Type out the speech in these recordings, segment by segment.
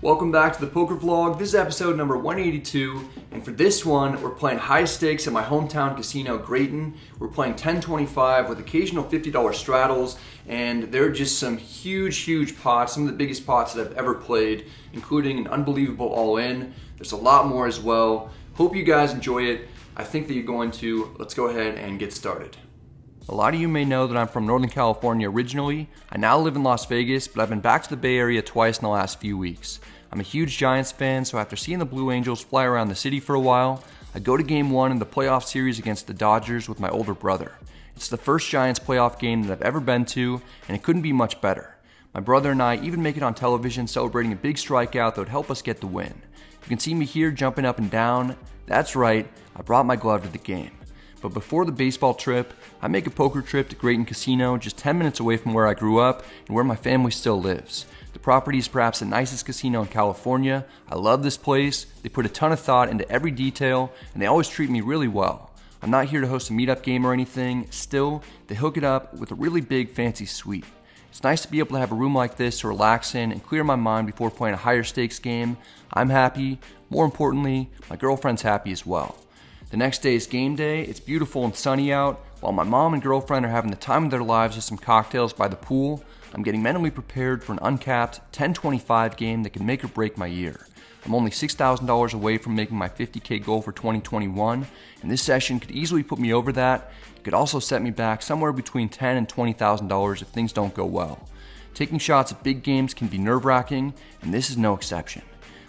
Welcome back to the poker vlog. This is episode number 182, and for this one, we're playing high stakes at my hometown casino, Grayton. We're playing 1025 with occasional $50 straddles, and they're just some huge pots, some of the biggest pots that I've ever played, including an unbelievable all-in. There's a lot more as well. Hope you guys enjoy it. I think that you're going to. Let's go ahead and get started. A lot of you may know that I'm from Northern California originally. I now live in Las Vegas, but I've been back to the Bay Area twice in the last few weeks. I'm a huge Giants fan, so after seeing the Blue Angels fly around the city for a while, I go to Game 1 in the playoff series against the Dodgers with my older brother. It's the first Giants playoff game that I've ever been to, and it couldn't be much better. My brother and I even make it on television celebrating a big strikeout that would help us get the win. You can see me here jumping up and down. That's right, I brought my glove to the game. But before the baseball trip, I make a poker trip to Grayton Casino, just 10 minutes away from where I grew up and where my family still lives. The property is perhaps the nicest casino in California. I love this place. They put a ton of thought into every detail, and they always treat me really well. I'm not here to host a meetup game or anything. Still, they hook it up with a really big fancy suite. It's nice to be able to have a room like this to relax in and clear my mind before playing a higher stakes game. I'm happy. More importantly, my girlfriend's happy as well. The next day is game day. It's beautiful and sunny out. While my mom and girlfriend are having the time of their lives with some cocktails by the pool, I'm getting mentally prepared for an uncapped 1025 game that can make or break my year. I'm only $6,000 away from making my 50K goal for 2021, and this session could easily put me over that. It could also set me back somewhere between $10,000 and $20,000 if things don't go well. Taking shots at big games can be nerve-wracking, and this is no exception.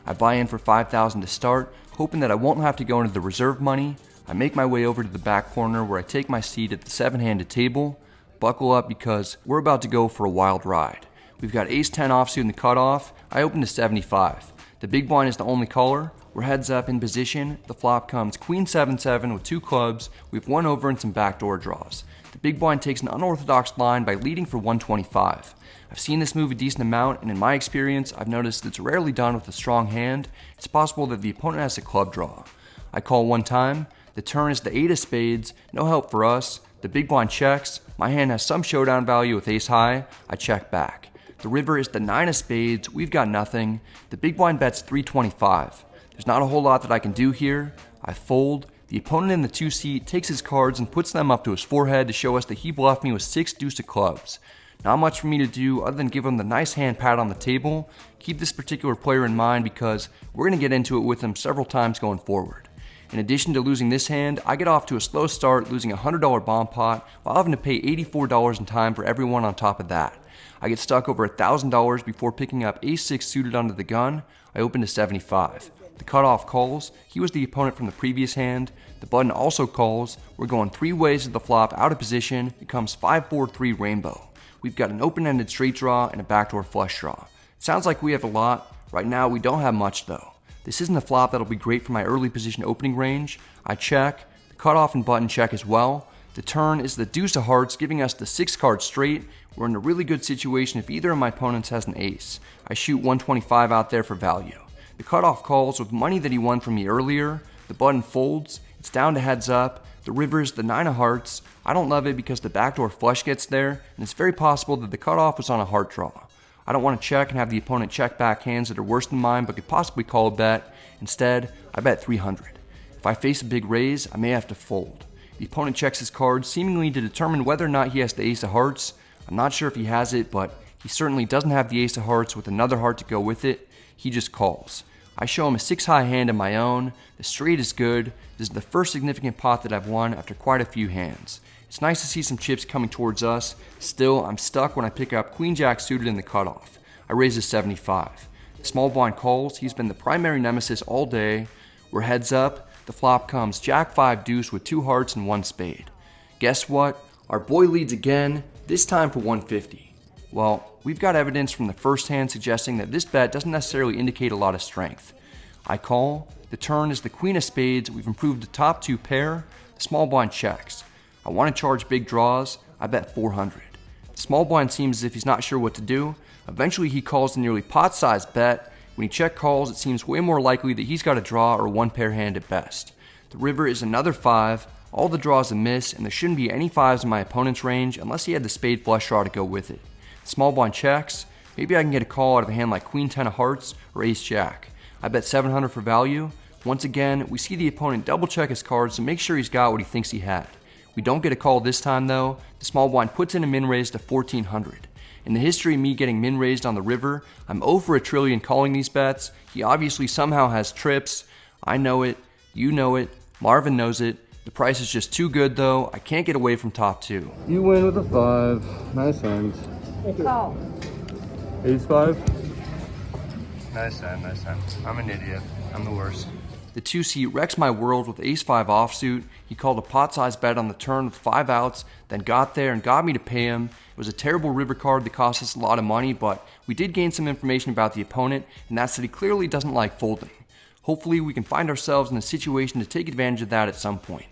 I buy in for $5,000 to start, hoping that I won't have to go into the reserve money. I make my way over to the back corner where I take my seat at the 7-handed table. Buckle up because we're about to go for a wild ride. We've got ace-10 offsuit in the cutoff. I open to 75. The big blind is the only caller. We're heads up in position. The flop comes queen 7-7 with 2 clubs. We have 1 over and some backdoor draws. The big blind takes an unorthodox line by leading for 125. I've seen this move a decent amount, and in my experience, I've noticed it's rarely done with a strong hand. It's possible that the opponent has a club draw. I call one time. The turn is the 8 of spades. No help for us. The big blind checks. My hand has some showdown value with ace high. I check back. The river is the 9 of spades. We've got nothing. The big blind bets 325. There's not a whole lot that I can do here. I fold. The opponent in the 2 seat takes his cards and puts them up to his forehead to show us that he bluffed me with 6 deuce of clubs. Not much for me to do other than give him the nice hand pat on the table. Keep this particular player in mind because we're going to get into it with him several times going forward. In addition to losing this hand, I get off to a slow start, losing a $100 bomb pot while having to pay $84 in time for everyone on top of that. I get stuck over $1,000 before picking up ace-6 suited under the gun. I open to 75. The cutoff calls. He was the opponent from the previous hand. The button also calls. We're going 3 ways at the flop out of position. It comes 5-4-3 rainbow. We've got an open-ended straight draw and a backdoor flush draw. Sounds like we have a lot. Right now we don't have much though. This isn't a flop that'll be great for my early position opening range. I check. The cutoff and button check as well. The turn is the deuce of hearts, giving us the 6 card straight. We're in a really good situation if either of my opponents has an ace. I shoot 125 out there for value. The cutoff calls with money that he won from me earlier. The button folds. It's down to heads up. The river is the 9 of hearts. I don't love it because the backdoor flush gets there, and it's very possible that the cutoff was on a heart draw. I don't want to check and have the opponent check back hands that are worse than mine but could possibly call a bet. Instead, I bet 300. If I face a big raise, I may have to fold. The opponent checks his cards seemingly to determine whether or not he has the ace of hearts. I'm not sure if he has it, but he certainly doesn't have the ace of hearts with another heart to go with it. He just calls. I show him a 6-high hand of my own. The straight is good. This is the first significant pot that I've won after quite a few hands. It's nice to see some chips coming towards us. Still, I'm stuck when I pick up queen-jack suited in the cutoff. I raise to 75. The small blind calls. He's been the primary nemesis all day. We're heads up. The flop comes jack-5 deuce with 2 hearts and 1 spade. Guess what? Our boy leads again, this time for 150. Well, we've got evidence from the first hand suggesting that this bet doesn't necessarily indicate a lot of strength. I call. The turn is the queen of spades. We've improved the top 2 pair. The small blind checks. I want to charge big draws. I bet 400. The small blind seems as if he's not sure what to do. Eventually he calls a nearly pot-sized bet. When he check calls, it seems way more likely that he's got a draw or 1 pair hand at best. The river is another 5. All the draws a miss, and there shouldn't be any 5s in my opponent's range unless he had the spade flush draw to go with it. Small blind checks. Maybe I can get a call out of a hand like Queen 10 of Hearts or Ace Jack. I bet 700 for value. Once again, we see the opponent double check his cards to make sure he's got what he thinks he had. We don't get a call this time though. The small blind puts in a min raise to 1400. In the history of me getting min raised on the river, I'm over a trillion calling these bets. He obviously somehow has trips. I know it, you know it, Marvin knows it. The price is just too good though. I can't get away from top two. You win with a 5. Nice hands. Call. Ace 5. Nice hand, nice hand. I'm an idiot. I'm the worst. The 2-seat wrecks my world with Ace 5 offsuit. He called a pot-sized bet on the turn with 5 outs, then got there and got me to pay him. It was a terrible river card that cost us a lot of money, but we did gain some information about the opponent, and that's that he clearly doesn't like folding. Hopefully we can find ourselves in a situation to take advantage of that at some point.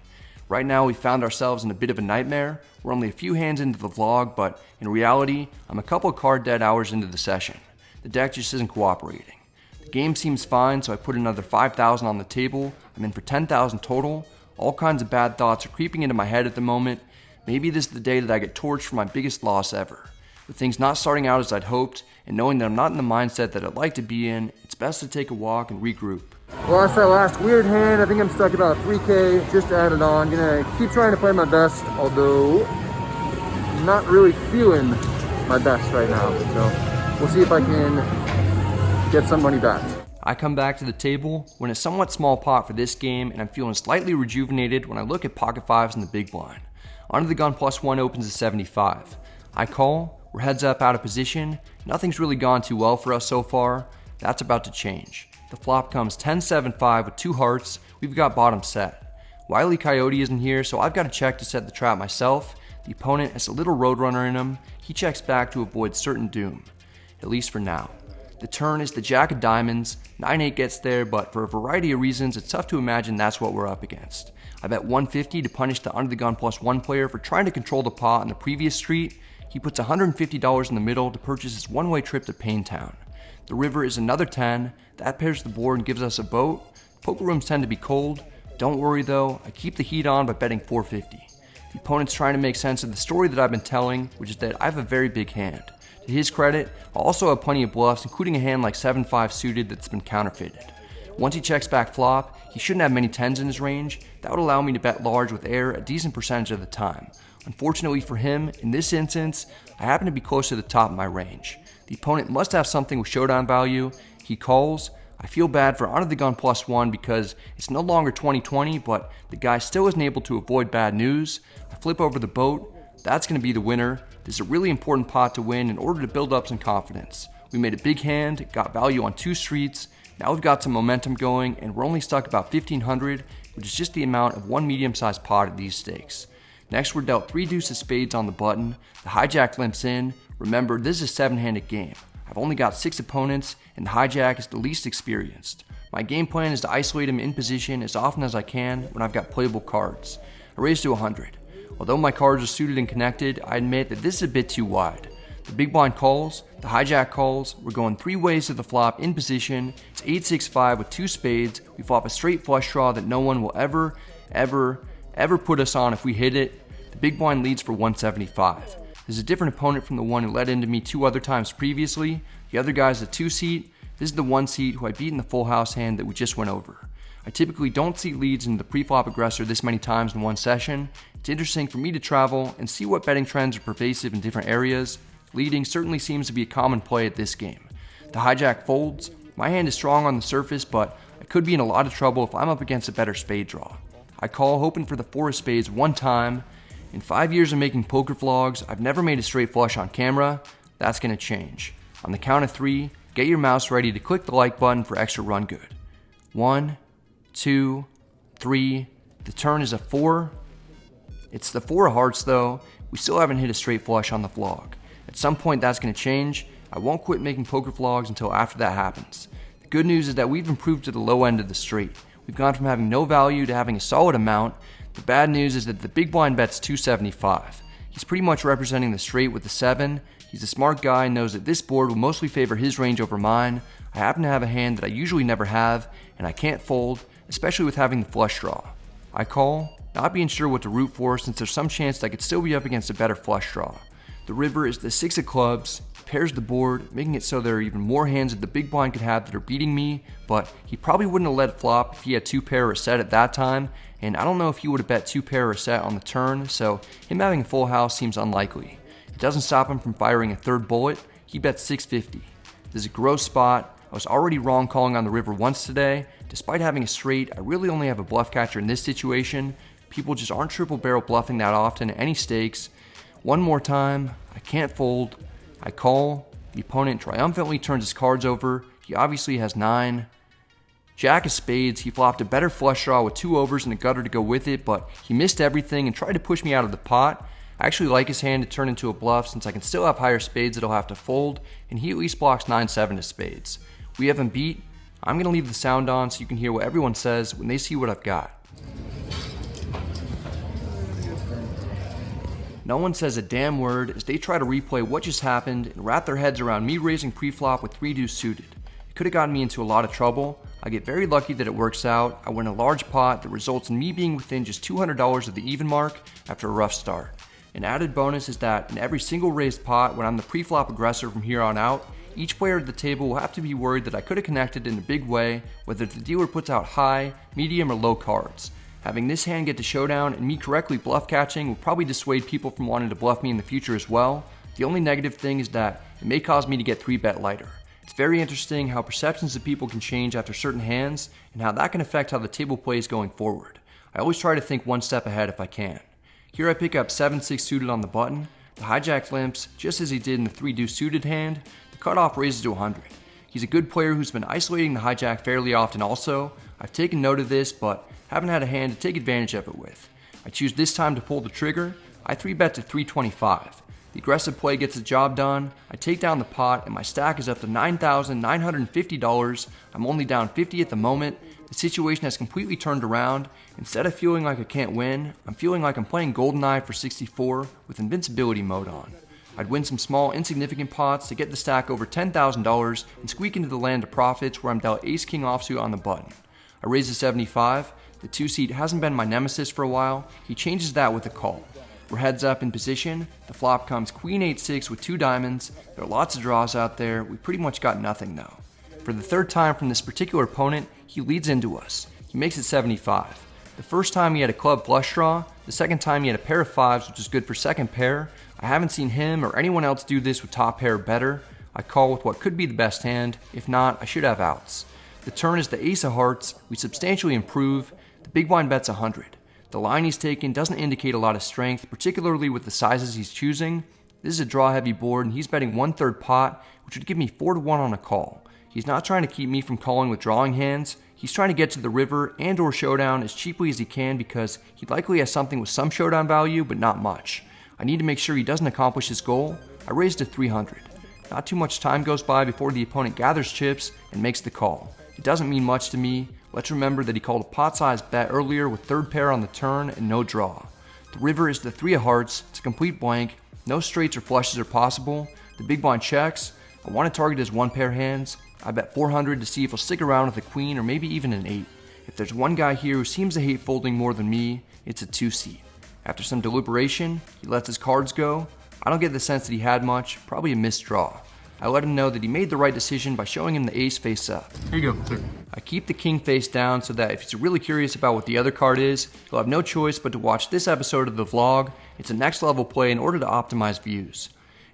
Right now we found ourselves in a bit of a nightmare. We're only a few hands into the vlog, but in reality, I'm a couple of card dead hours into the session. The deck just isn't cooperating. The game seems fine, so I put another 5,000 on the table. I'm in for 10,000 total. All kinds of bad thoughts are creeping into my head at the moment. Maybe this is the day that I get torched for my biggest loss ever. With things not starting out as I'd hoped, and knowing that I'm not in the mindset that I'd like to be in, it's best to take a walk and regroup. Lost that last weird hand. I think I'm stuck about 3K. Just added on. Gonna keep trying to play my best, although I'm not really feeling my best right now. So we'll see if I can get some money back. I come back to the table when a somewhat small pot for this game, and I'm feeling slightly rejuvenated when I look at pocket fives in the big blind. Under the gun +1 opens at 75. I call, we're heads up out of position. Nothing's really gone too well for us so far. That's about to change. The flop comes 10-7-5 with 2 hearts. We've got bottom set. Wile E. Coyote isn't here, so I've got to check to set the trap myself. The opponent has a little roadrunner in him. He checks back to avoid certain doom, at least for now. The turn is the Jack of Diamonds. 9-8 gets there, but for a variety of reasons, it's tough to imagine that's what we're up against. I bet 150 to punish the under the gun +1 player for trying to control the pot in the previous street. He puts $150 in the middle to purchase his one-way trip to Paintown. The river is another 10. That pairs the board and gives us a boat. Poker rooms tend to be cold. Don't worry though, I keep the heat on by betting 450. The opponent's trying to make sense of the story that I've been telling, which is that I have a very big hand. To his credit, I also have plenty of bluffs, including a hand like 7-5 suited that's been counterfeited. Once he checks back flop, he shouldn't have many 10s in his range. That would allow me to bet large with air a decent percentage of the time. Unfortunately for him, in this instance, I happen to be close to the top of my range. The opponent must have something with showdown value. He calls. I feel bad for under the gun +1 because it's no longer 2020, but the guy still isn't able to avoid bad news. I flip over the boat. That's going to be the winner. This is a really important pot to win in order to build up some confidence. We made a big hand, got value on 2 streets. Now we've got some momentum going, and we're only stuck about 1,500, which is just the amount of one medium-sized pot at these stakes. Next, we're dealt 3 deuces of spades on the button. The hijack limps in. Remember, this is a 7-handed game. I've only got 6 opponents, and the hijack is the least experienced. My game plan is to isolate him in position as often as I can when I've got playable cards. I raise to 100. Although my cards are suited and connected, I admit that this is a bit too wide. The big blind calls, the hijack calls, we're going 3 ways to the flop in position. It's 8-6-5 with 2 spades. We flop a straight flush draw that no one will ever put us on if we hit it. The big blind leads for 175. This is a different opponent from the one who led into me 2 other times previously. The other guy is a 2-seat. This is the 1-seat who I beat in the full house hand that we just went over. I typically don't see leads into the pre-flop aggressor this many times in one session. It's interesting for me to travel and see what betting trends are pervasive in different areas. Leading certainly seems to be a common play at this game. The hijack folds. My hand is strong on the surface, but I could be in a lot of trouble if I'm up against a better spade draw. I call, hoping for the 4 of spades one time. In 5 years of making poker vlogs, I've never made a straight flush on camera. That's gonna change. On the count of 3, get your mouse ready to click the like button for extra run good. 1, 2, 3. The turn is a 4. It's the 4 of hearts though. We still haven't hit a straight flush on the vlog. At some point that's gonna change. I won't quit making poker vlogs until after that happens. The good news is that we've improved to the low end of the straight. We've gone from having no value to having a solid amount. The bad news is that the big blind bets 275. He's pretty much representing the straight with the 7. He's a smart guy and knows that this board will mostly favor his range over mine. I happen to have a hand that I usually never have, and I can't fold, especially with having the flush draw. I call, not being sure what to root for since there's some chance that I could still be up against a better flush draw. The river is the 6 of clubs. pairs the board, making it so there are even more hands that the big blind could have that are beating me, but he probably wouldn't have let flop if he had 2-pair or a set at that time, and I don't know if he would have bet 2-pair or a set on the turn, so him having a full house seems unlikely. It doesn't stop him from firing a third bullet. He bets 650. This is a gross spot. I was already wrong calling on the river once today. Despite having a straight, I really only have a bluff catcher in this situation. People just aren't triple barrel bluffing that often at any stakes. One more time, I can't fold. I call. The opponent triumphantly turns his cards over. He obviously has 9. Jack of spades. He flopped a better flush draw with 2 overs and a gutter to go with it, but he missed everything and tried to push me out of the pot. I actually like his hand to turn into a bluff since I can still have higher spades that he'll have to fold, and he at least blocks 9-7 of spades. We have him beat. I'm going to leave the sound on so you can hear what everyone says when they see what I've got. No one says a damn word as they try to replay what just happened and wrap their heads around me raising pre-flop with 3 deuce suited. It could have gotten me into a lot of trouble. I get very lucky that it works out. I win a large pot that results in me being within just $200 of the even mark after a rough start. An added bonus is that in every single raised pot when I'm the pre-flop aggressor from here on out, each player at the table will have to be worried that I could have connected in a big way, whether the dealer puts out high, medium, or low cards. Having this hand get to showdown and me correctly bluff catching will probably dissuade people from wanting to bluff me in the future as well. The only negative thing is that it may cause me to get 3-bet lighter. It's very interesting how perceptions of people can change after certain hands and how that can affect how the table plays going forward. I always try to think one step ahead if I can. Here I pick up 7-6 suited on the button. The hijack limps just as he did in the 3 deuce suited hand. The cutoff raises to 100. He's a good player who's been isolating the hijack fairly often also. I've taken note of this, but haven't had a hand to take advantage of it with. I choose this time to pull the trigger. I 3-bet to 325. The aggressive play gets the job done. I take down the pot and my stack is up to $9,950. I'm only down 50 at the moment. The situation has completely turned around. Instead of feeling like I can't win, I'm feeling like I'm playing GoldenEye for 64 with invincibility mode on. I'd win some small insignificant pots to get the stack over $10,000 and squeak into the land of profits where I'm dealt ace-king offsuit on the button. I raise to 75. The 2-seat hasn't been my nemesis for a while. He changes that with a call. We're heads up in position. The flop comes queen 8-6 with 2 diamonds. There are lots of draws out there. We pretty much got nothing though. For the 3rd time from this particular opponent, he leads into us. He makes it 75. The first time he had a club flush draw. The second time he had a pair of 5s, which is good for second pair. I haven't seen him or anyone else do this with top pair better. I call with what could be the best hand. If not, I should have outs. The turn is the ace of hearts. We substantially improve. The big blind bets 100. The line he's taken doesn't indicate a lot of strength, particularly with the sizes he's choosing. This is a draw-heavy board, and he's betting 1/3 pot, which would give me 4-1 on a call. He's not trying to keep me from calling with drawing hands. He's trying to get to the river and or showdown as cheaply as he can because he likely has something with some showdown value, but not much. I need to make sure he doesn't accomplish his goal. I raise to 300. Not too much time goes by before the opponent gathers chips and makes the call. It doesn't mean much to me. Let's remember that he called a pot-sized bet earlier with 3rd pair on the turn and no draw. The river is the 3 of hearts. It's a complete blank. No straights or flushes are possible. The big blind checks. I want to target his 1-pair hands. I bet 400 to see if he'll stick around with a queen or maybe even an 8. If there's one guy here who seems to hate folding more than me, it's a 2-seat. After some deliberation, he lets his cards go. I don't get the sense that he had much, probably a missed draw. I let him know that he made the right decision by showing him the ace face up. Here you go, sir. I keep the king face down so that if he's really curious about what the other card is, he'll have no choice but to watch this episode of the vlog. It's a next level play in order to optimize views.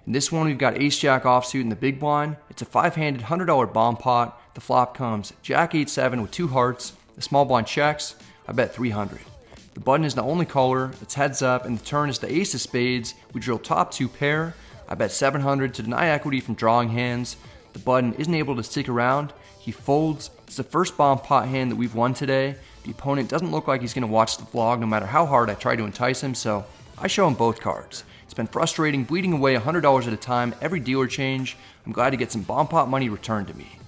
In this one, we've got ace-jack offsuit in the big blind. It's a 5-handed $100 bomb pot. The flop comes jack 8-7 with 2 hearts. The small blind checks. I bet 300. The button is the only caller. It's heads up, and the turn is the ace of spades. We drill top 2 pair. I bet 700 to deny equity from drawing hands. The button isn't able to stick around. He folds. It's the first bomb pot hand that we've won today. The opponent doesn't look like he's going to watch the vlog no matter how hard I try to entice him, so I show him both cards. It's been frustrating, bleeding away $100 at a time every dealer change. I'm glad to get some bomb pot money returned to me.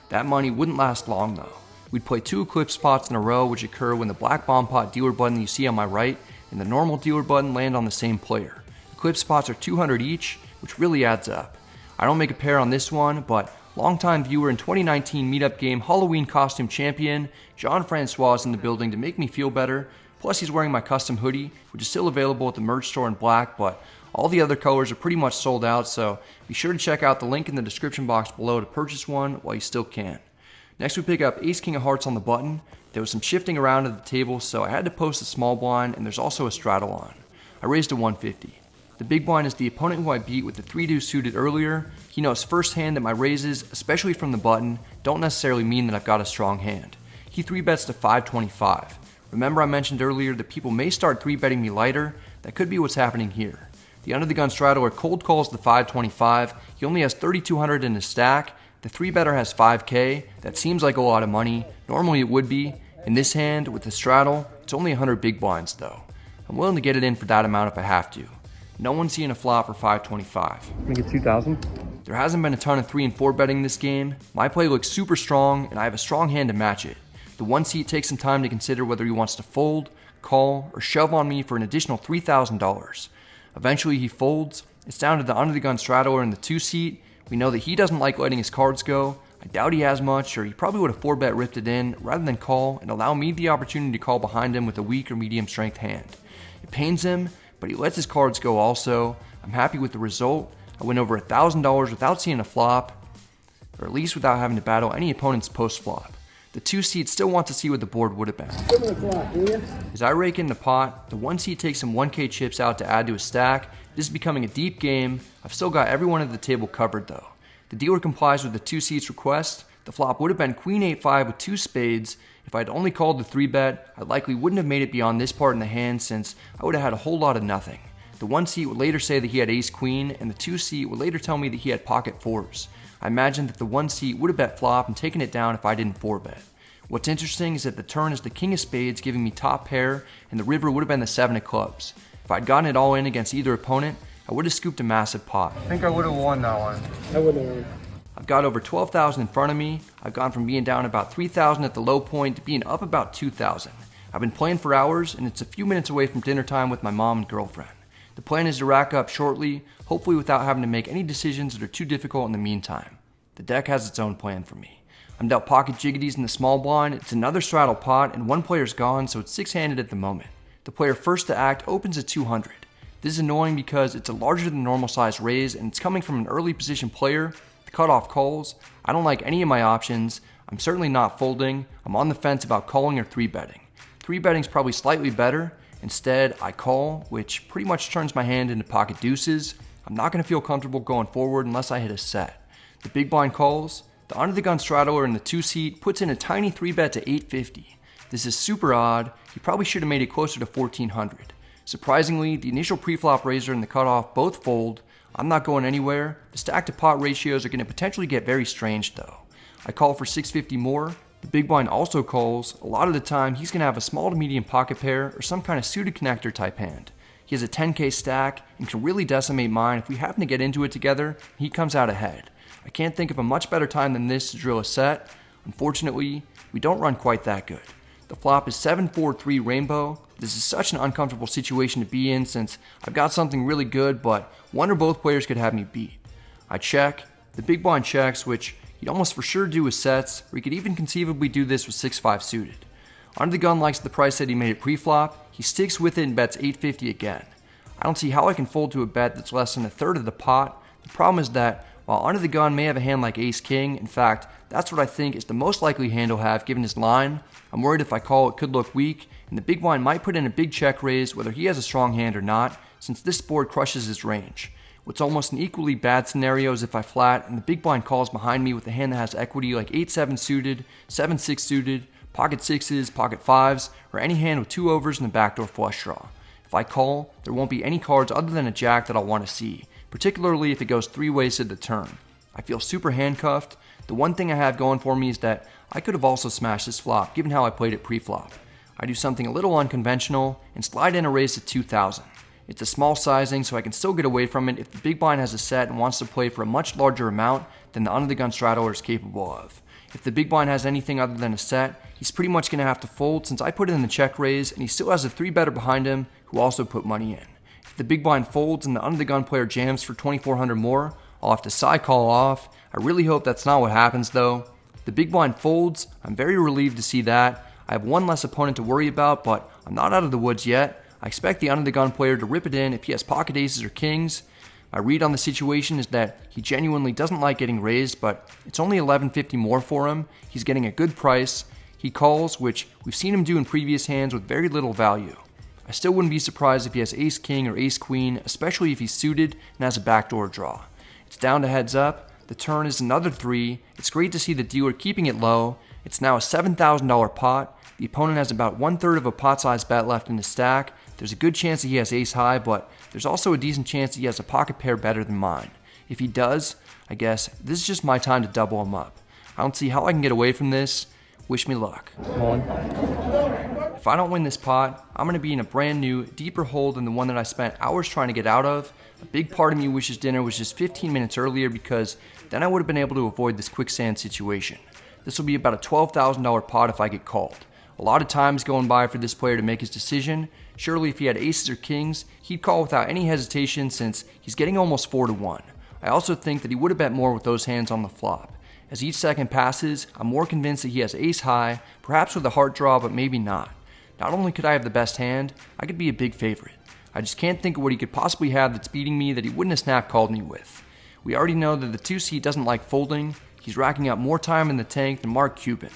That money wouldn't last long though. We'd play 2 eclipse spots in a row, which occur when the black bomb pot dealer button you see on my right and the normal dealer button land on the same player. Eclipse spots are 200 each, which really adds up. I don't make a pair on this one, but longtime viewer and 2019 meetup game Halloween costume champion John Francois is in the building to make me feel better. Plus he's wearing my custom hoodie, which is still available at the merch store in black, but All the other colors are pretty much sold out, so be sure to check out the link in the description box below to purchase one while you still can. Next we pick up Ace King of Hearts on the button. There was some shifting around at the table, so I had to post a small blind, and there's also a straddle on. I raised to 150. The big blind is the opponent who I beat with the 3-deuce suited earlier. He knows firsthand that my raises, especially from the button, don't necessarily mean that I've got a strong hand. He 3-bets to 525. Remember I mentioned earlier that people may start 3-betting me lighter? That could be what's happening here. The under the gun straddler cold calls the 525. He only has 3,200 in his stack. The 3-better has 5k. That seems like a lot of money. Normally it would be. In this hand, with the straddle, it's only 100 big blinds though. I'm willing to get it in for that amount if I have to. No one's seeing a flop for 525. I'm gonna get 2,000. There hasn't been a ton of 3 and 4 betting this game. My play looks super strong, and I have a strong hand to match it. The one seat takes some time to consider whether he wants to fold, call, or shove on me for an additional $3,000. Eventually he folds. It's down to the under the gun straddler in the 2 seat. We know that he doesn't like letting his cards go. I doubt he has much, or he probably would have 4-bet ripped it in rather than call and allow me the opportunity to call behind him with a weak or medium strength hand. It pains him, but he lets his cards go also. I'm happy with the result. I win over $1,000 without seeing a flop, or at least without having to battle any opponent's post flop. The 2 seat still wants to see what the board would have been. As I rake in the pot, the 1 seat takes some 1k chips out to add to his stack. This is becoming a deep game. I've still got everyone at the table covered though. The dealer complies with the 2 seat's request. The flop would have been Queen 8-5 with 2 spades. If I'd only called the 3-bet, I likely wouldn't have made it beyond this part in the hand since I would have had a whole lot of nothing. The 1 seat would later say that he had Ace Queen, and the 2 seat would later tell me that he had pocket 4s. I imagine that the 1 seat would have bet flop and taken it down if I didn't 4-bet. What's interesting is that the turn is the King of Spades giving me top pair, and the river would have been the 7 of clubs. If I'd gotten it all in against either opponent, I would have scooped a massive pot. I think I would have won that one. I would have won. I've got over 12,000 in front of me. I've gone from being down about 3,000 at the low point to being up about 2,000. I've been playing for hours, and it's a few minutes away from dinner time with my mom and girlfriend. The plan is to rack up shortly, hopefully without having to make any decisions that are too difficult in the meantime. The deck has its own plan for me. I'm dealt pocket jiggities in the small blind. It's another straddle pot, and one player's gone, so it's 6-handed at the moment. The player first to act opens at 200. This is annoying because it's a larger than normal size raise, and it's coming from an early position player. The cutoff calls. I don't like any of my options. I'm certainly not folding. I'm on the fence about calling or 3-betting. 3-betting's probably slightly better. Instead, I call, which pretty much turns my hand into pocket deuces. I'm not going to feel comfortable going forward unless I hit a set. The big blind calls. The under the gun straddler in the 2 seat puts in a tiny 3-bet to 850. This is super odd. He probably should have made it closer to 1400. Surprisingly, the initial preflop raiser and the cutoff both fold. I'm not going anywhere. The stack to pot ratios are going to potentially get very strange though. I call for 650 more. The big blind also calls. A lot of the time he's going to have a small to medium pocket pair or some kind of suited connector type hand. He has a 10k stack and can really decimate mine if we happen to get into it together. He comes out ahead. I can't think of a much better time than this to drill a set. Unfortunately, we don't run quite that good. The flop is 7-4-3 rainbow. This is such an uncomfortable situation to be in since I've got something really good, but one or both players could have me beat. I check. The big blind checks, which he'd almost for sure do with sets, or he could even conceivably do this with 6-5 suited. Under the gun likes the price that he made it pre-flop. He sticks with it and bets 850 again. I don't see how I can fold to a bet that's less than a third of the pot. The problem is that while under the gun may have a hand like Ace King, in fact, that's what I think is the most likely hand he'll have given his line. I'm worried if I call it could look weak, and the big blind might put in a big check raise whether he has a strong hand or not, since this board crushes his range. What's almost an equally bad scenario is if I flat and the big blind calls behind me with a hand that has equity like 8-7 suited, 7-6 suited, pocket 6s, pocket 5s, or any hand with 2 overs and the backdoor flush draw. If I call, there won't be any cards other than a jack that I'll want to see, particularly if it goes 3 ways to the turn. I feel super handcuffed. The one thing I have going for me is that I could have also smashed this flop given how I played it pre-flop. I do something a little unconventional and slide in a raise to 2,000. It's a small sizing so I can still get away from it if the big blind has a set and wants to play for a much larger amount than the under the gun straddler is capable of. If the big blind has anything other than a set, he's pretty much going to have to fold since I put it in the check raise and he still has a 3-better behind him who also put money in. If the big blind folds and the under the gun player jams for 2,400 more, I'll have to side call off. I really hope that's not what happens though. If the big blind folds, I'm very relieved to see that. I have one less opponent to worry about, but I'm not out of the woods yet. I expect the under-the-gun player to rip it in if he has pocket aces or kings. My read on the situation is that he genuinely doesn't like getting raised, but it's only $11.50 more for him. He's getting a good price. He calls, which we've seen him do in previous hands with very little value. I still wouldn't be surprised if he has ace-king or ace-queen, especially if he's suited and has a backdoor draw. It's down to heads up. The turn is another 3. It's great to see the dealer keeping it low. It's now a $7,000 pot. The opponent has about 1/3 of a pot-sized bet left in his stack. There's a good chance that he has ace-high, but there's also a decent chance that he has a pocket pair better than mine. If he does, I guess this is just my time to double him up. I don't see how I can get away from this. Wish me luck. If I don't win this pot, I'm going to be in a brand new, deeper hole than the one that I spent hours trying to get out of. A big part of me wishes dinner was just 15 minutes earlier because then I would have been able to avoid this quicksand situation. This will be about a $12,000 pot if I get called. A lot of time is going by for this player to make his decision. Surely if he had aces or kings, he'd call without any hesitation since he's getting almost 4-1. I also think that he would have bet more with those hands on the flop. As each second passes, I'm more convinced that he has ace high, perhaps with a heart draw, but maybe not. Not only could I have the best hand, I could be a big favorite. I just can't think of what he could possibly have that's beating me that he wouldn't have snap called me with. We already know that the 2-seat doesn't like folding. He's racking up more time in the tank than Mark Cuban.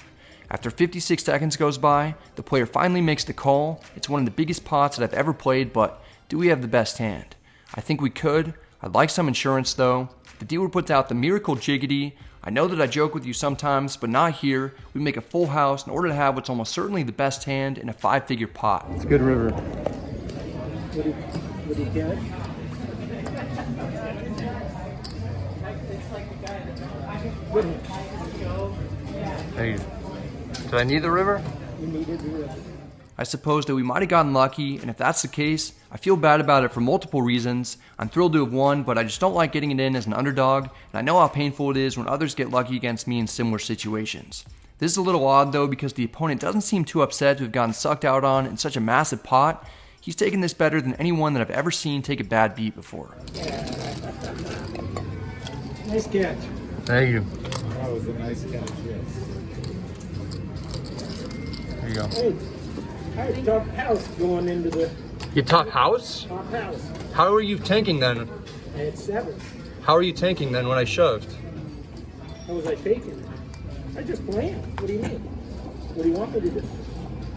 After 56 seconds goes by, the player finally makes the call. It's one of the biggest pots that I've ever played, but do we have the best hand? I think we could. I'd like some insurance though. The dealer puts out the miracle jiggity. I know that I joke with you sometimes, but not here. We make a full house in order to have what's almost certainly the best hand in a 5-figure pot. It's a good river. What do you get? Hey, did I need the river? You needed the river. I suppose that we might have gotten lucky, and if that's the case, I feel bad about it for multiple reasons. I'm thrilled to have won, but I just don't like getting it in as an underdog, and I know how painful it is when others get lucky against me in similar situations. This is a little odd though because the opponent doesn't seem too upset to have gotten sucked out on in such a massive pot. He's taken this better than anyone that I've ever seen take a bad beat before. Nice catch. Thank you. That was a nice catch, yes. There you go. Hey, I had top house going into the You top house? top house. How are you tanking then? I had 7. How are you tanking then when I shoved? How was I taking? I just planned. What do you mean? What do you want me to do?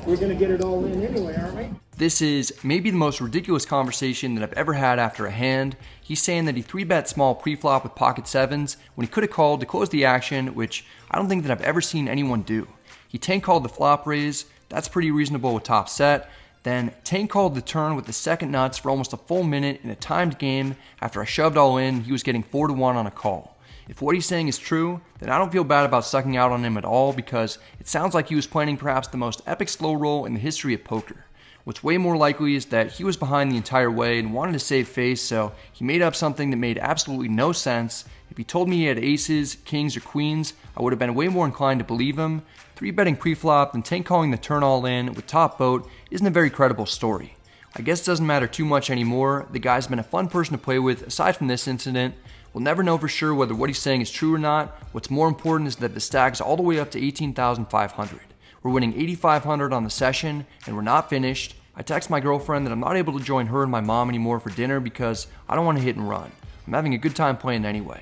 We're going to get it all in anyway, aren't we? This is maybe the most ridiculous conversation that I've ever had after a hand. He's saying that he 3-bet small pre-flop with pocket 7s when he could have called to close the action, which I don't think that I've ever seen anyone do. He tank called the flop raise. That's pretty reasonable with top set. Then tank called the turn with the second nuts for almost a full minute in a timed game. After I shoved all in, he was getting 4-1 on a call. If what he's saying is true, then I don't feel bad about sucking out on him at all because it sounds like he was planning perhaps the most epic slow roll in the history of poker. What's way more likely is that he was behind the entire way and wanted to save face, so he made up something that made absolutely no sense. If he told me he had aces, kings, or queens, I would have been way more inclined to believe him. 3-betting pre-flop and tank calling the turn all in with top boat isn't a very credible story. I guess it doesn't matter too much anymore. The guy's been a fun person to play with aside from this incident. We'll never know for sure whether what he's saying is true or not. What's more important is that the stack is all the way up to 18,500. We're winning 8,500 on the session, and we're not finished. I text my girlfriend that I'm not able to join her and my mom anymore for dinner because I don't want to hit and run. I'm having a good time playing anyway.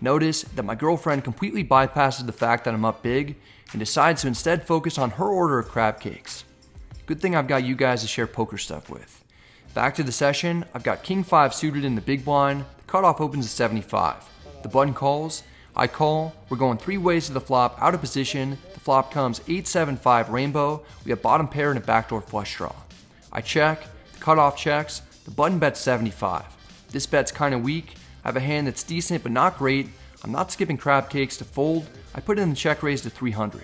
Notice that my girlfriend completely bypasses the fact that I'm up big and decides to instead focus on her order of crab cakes. Good thing I've got you guys to share poker stuff with. Back to the session, I've got King 5 suited in the big blind. The cutoff opens at 75. The button calls. I call. We're going 3 ways to the flop, out of position. The flop comes 8-7-5 rainbow. We have bottom pair and a backdoor flush draw. I check. The cutoff checks. The button bets 75. This bet's kind of weak. I have a hand that's decent but not great. I'm not skipping crab cakes to fold. I put it in the check raise to 300.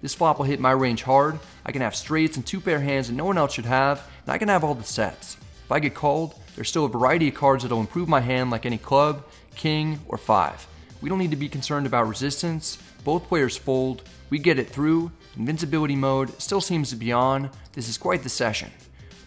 This flop will hit my range hard. I can have straights and 2-pair hands that no one else should have, and I can have all the sets. If I get called, there's still a variety of cards that will improve my hand like any club, king, or 5. We don't need to be concerned about resistance. Both players fold. We get it through. Invincibility mode still seems to be on. This is quite the session.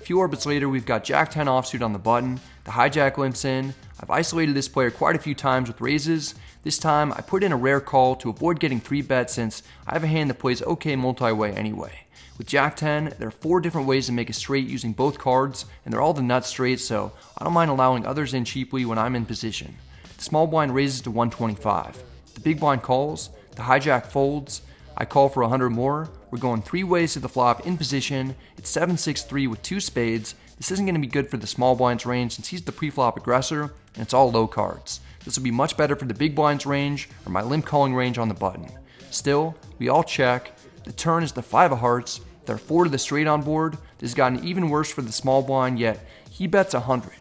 A few orbits later, we've got Jack 10 offsuit on the button. The hijack limps in. I've isolated this player quite a few times with raises. This time, I put in a rare call to avoid getting 3-bet since I have a hand that plays okay multi-way anyway. With Jack 10, there are 4 different ways to make a straight using both cards, and they're all the nut straights, so I don't mind allowing others in cheaply when I'm in position. The small blind raises to 125. The big blind calls, the hijack folds, I call for 100 more. We're going 3 ways to the flop in position. It's 7-6-3 with 2 spades. This isn't going to be good for the small blind's range since he's the pre-flop aggressor, and it's all low cards. This will be much better for the big blind's range or my limp calling range on the button. Still, we all check. The turn is the 5 of hearts. There are 4 to the straight on board. This has gotten even worse for the small blind, yet he bets 100.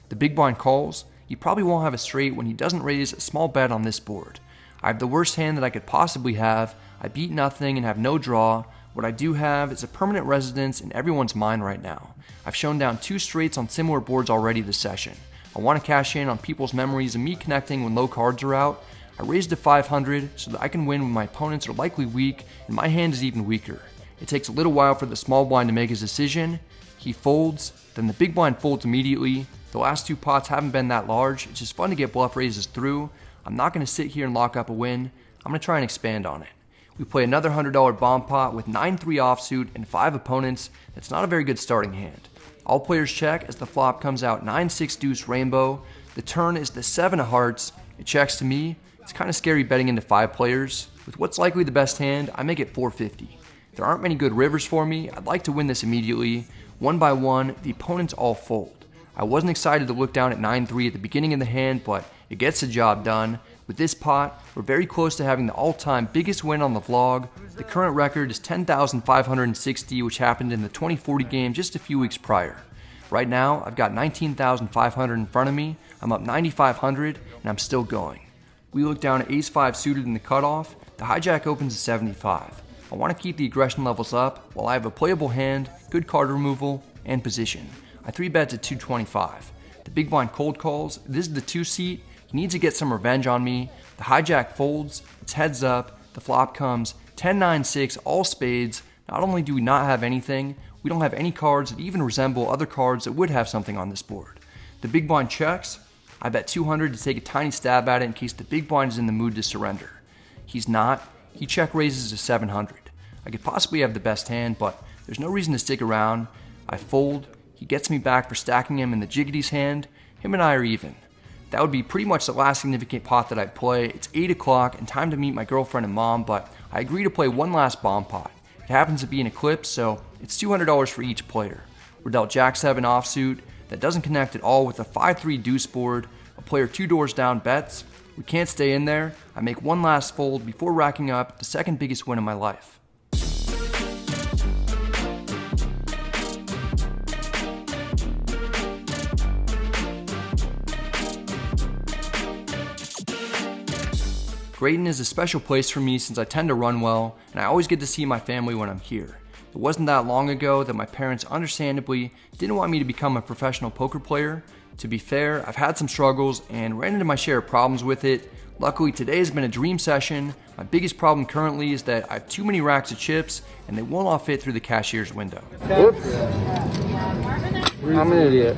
The big blind calls. He probably won't have a straight when he doesn't raise a small bet on this board. I have the worst hand that I could possibly have. I beat nothing and have no draw. What I do have is a permanent residence in everyone's mind right now. I've shown down 2 straights on similar boards already this session. I want to cash in on people's memories of me connecting when low cards are out. I raised to 500 so that I can win when my opponents are likely weak and my hand is even weaker. It takes a little while for the small blind to make his decision. He folds, then the big blind folds immediately. The last 2 pots haven't been that large. It's just fun to get bluff raises through. I'm not going to sit here and lock up a win. I'm going to try and expand on it. We play another $100 bomb pot with 9-3 offsuit and 5 opponents. That's not a very good starting hand. All players check as the flop comes out 9-6 deuce rainbow. The turn is the 7 of hearts. It checks to me. It's kind of scary betting into 5 players. With what's likely the best hand, I make it 450. There aren't many good rivers for me. I'd like to win this immediately. 1 by 1, the opponents all fold. I wasn't excited to look down at 9-3 at the beginning of the hand, but it gets the job done. With this pot, we're very close to having the all-time biggest win on the vlog. The current record is 10,560, which happened in the 2040 game just a few weeks prior. Right now, I've got 19,500 in front of me. I'm up 9,500, and I'm still going. We look down at ace-5 suited in the cutoff. The hijack opens at 75. I want to keep the aggression levels up while I have a playable hand, good card removal, and position. I 3-bet to 225. The big blind cold calls. This is the 2 seat. He needs to get some revenge on me. The hijack folds. It's heads up. The flop comes 10-9-6, all spades. Not only do we not have anything, we don't have any cards that even resemble other cards that would have something on this board. The big blind checks. I bet 200 to take a tiny stab at it in case the big blind is in the mood to surrender. He's not. He check raises to 700. I could possibly have the best hand, but there's no reason to stick around. I fold. He gets me back for stacking him in the jiggity's hand. Him and I are even. That would be pretty much the last significant pot that I'd play. It's 8 o'clock and time to meet my girlfriend and mom, but I agree to play one last bomb pot. It happens to be an eclipse, so it's $200 for each player. We're dealt Jack 7 offsuit. That doesn't connect at all with a 5-3 deuce board. A player 2 doors down bets. We can't stay in there. I make one last fold before racking up the second biggest win of my life. Grayton is a special place for me since I tend to run well, and I always get to see my family when I'm here. It wasn't that long ago that my parents understandably didn't want me to become a professional poker player. To be fair, I've had some struggles and ran into my share of problems with it. Luckily, today has been a dream session. My biggest problem currently is that I have too many racks of chips and they won't all fit through the cashier's window. Whoops. I'm an idiot.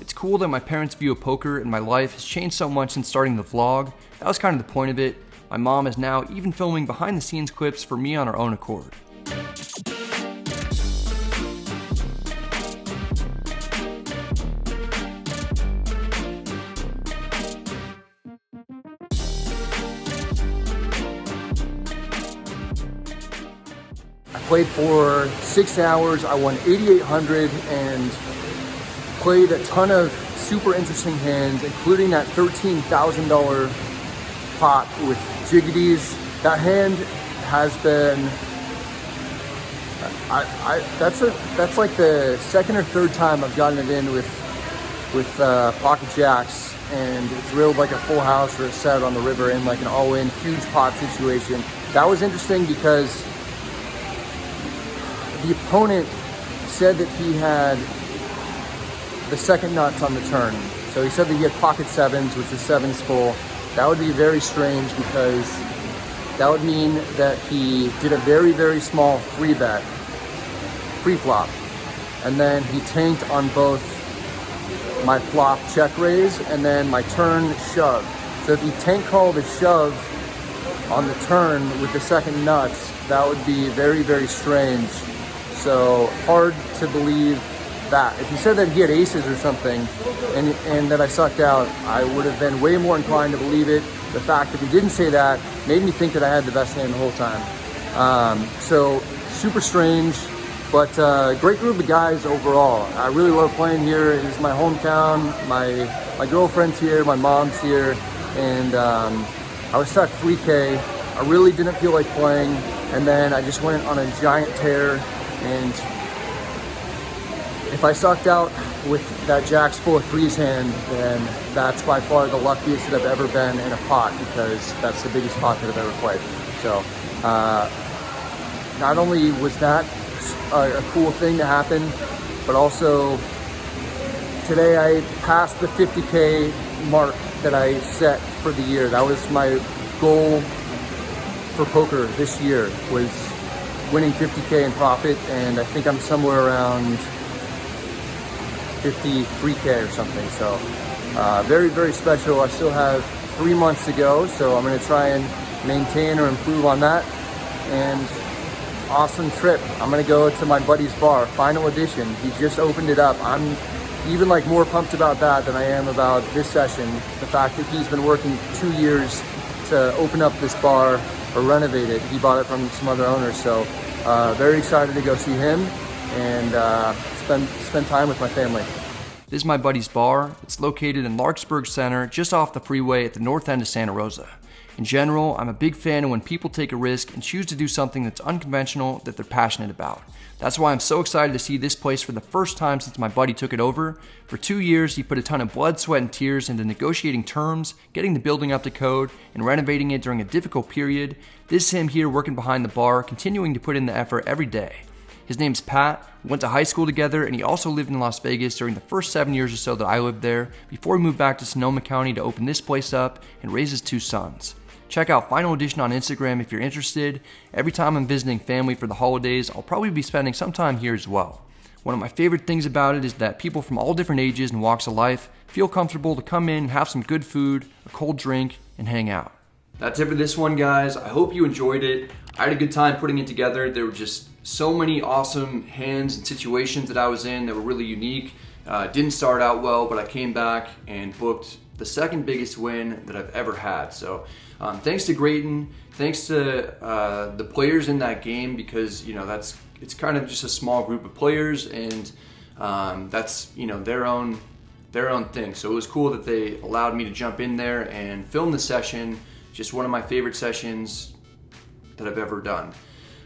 It's cool that my parents' view of poker and my life has changed so much since starting the vlog. That was kind of the point of it. My mom is now even filming behind the scenes clips for me on her own accord. I played for 6 hours. I won 8,800 and played a ton of super interesting hands, including that $13,000 pot with jiggities. That hand has been, that's like the second or third time I've gotten it in with pocket jacks, and it's reeled like a full house or a set on the river in like an all-in huge pot situation. That was interesting because the opponent said that he had the second nuts on the turn. So he said that he had pocket sevens, which is sevens full. That would be very strange because that would mean that he did a very, very small 3-bet pre-flop. And then he tanked on both my flop check raise, and then my turn shove. So if you tank call the shove on the turn with the second nuts, that would be very, very strange. So hard to believe that. If you said that he had aces or something and that I sucked out, I would have been way more inclined to believe it. The fact that he didn't say that made me think that I had the best hand the whole time. So super strange, but great group of guys overall. I really love playing here. It is my hometown. My girlfriend's here, my mom's here, and I was stuck 3K. I really didn't feel like playing, and then I just went on a giant tear. And if I sucked out with that jacks full of threes hand, then that's by far the luckiest that I've ever been in a pot, because that's the biggest pot that I've ever played. So not only was that a cool thing to happen, but also today I passed the 50K mark that I set for the year. That was my goal for poker this year, was winning 50K in profit, and I think I'm somewhere around 53K or something. So very, very special. I still have 3 months to go, so I'm going to try and maintain or improve on that. And awesome trip. I'm going to go to my buddy's bar, final edition. He just opened it up. I'm even like more pumped about that than I am about this session. The fact that he's been working 2 years to open up this bar or renovate it. He bought it from some other owners, so very excited to go see him and spend time with my family. This is my buddy's bar. It's located in Larkspur Center, just off the freeway at the north end of Santa Rosa. In general, I'm a big fan of when people take a risk and choose to do something that's unconventional that they're passionate about. That's why I'm so excited to see this place for the first time since my buddy took it over. For 2 years, he put a ton of blood, sweat, and tears into negotiating terms, getting the building up to code, and renovating it during a difficult period. This is him here working behind the bar, continuing to put in the effort every day. His name's Pat. We went to high school together, and he also lived in Las Vegas during the first 7 years or so that I lived there, before he moved back to Sonoma County to open this place up and raise his 2 sons. Check out Final Edition on Instagram if you're interested. Every time I'm visiting family for the holidays, I'll probably be spending some time here as well. One of my favorite things about it is that people from all different ages and walks of life feel comfortable to come in, have some good food, a cold drink, and hang out. That's it for this one, guys. I hope you enjoyed it. I had a good time putting it together. There were just so many awesome hands and situations that I was in that were really unique. Didn't start out well, but I came back and booked the second biggest win that I've ever had. So thanks to Grayton, thanks to the players in that game, because it's kind of just a small group of players, and that's their own thing. So it was cool that they allowed me to jump in there and film the session. Just one of my favorite sessions that I've ever done.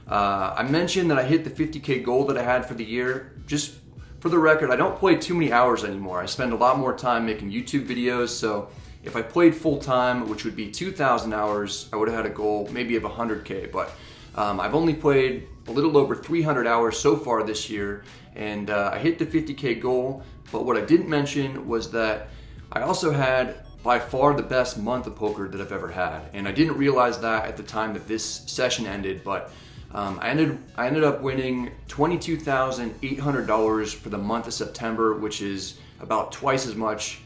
I mentioned that I hit the 50K goal that I had for the year. Just for the record, I don't play too many hours anymore. I spend a lot more time making YouTube videos, so if I played full time, which would be 2,000 hours, I would have had a goal maybe of 100K, but I've only played a little over 300 hours so far this year, and I hit the 50K goal. But what I didn't mention was that I also had by far the best month of poker that I've ever had, and I didn't realize that at the time that this session ended, but I ended up winning $22,800 for the month of September, which is about twice as much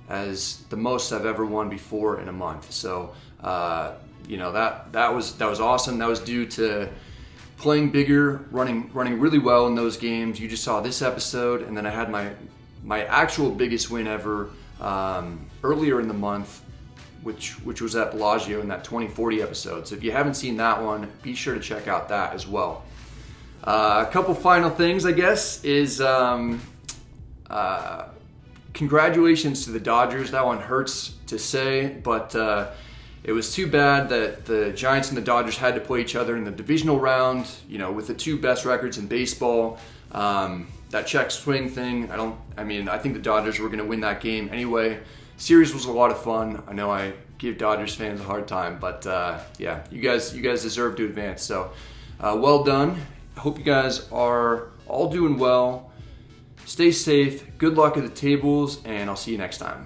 as the most I've ever won before in a month. So that was awesome. That was due to playing bigger, running really well in those games. You just saw this episode, and then I had my actual biggest win ever earlier in the month, which was at Bellagio in that 2040 episode. So if you haven't seen that one, be sure to check out that as well. A couple final things, I guess, is congratulations to the Dodgers. That one hurts to say, but it was too bad that the Giants and the Dodgers had to play each other in the divisional round, with the 2 best records in baseball. That check swing thing, I think the Dodgers were going to win that game anyway. Series was a lot of fun. I know I give Dodgers fans a hard time, but yeah, you guys deserve to advance. So well done. I hope you guys are all doing well. Stay safe. Good luck at the tables, and I'll see you next time.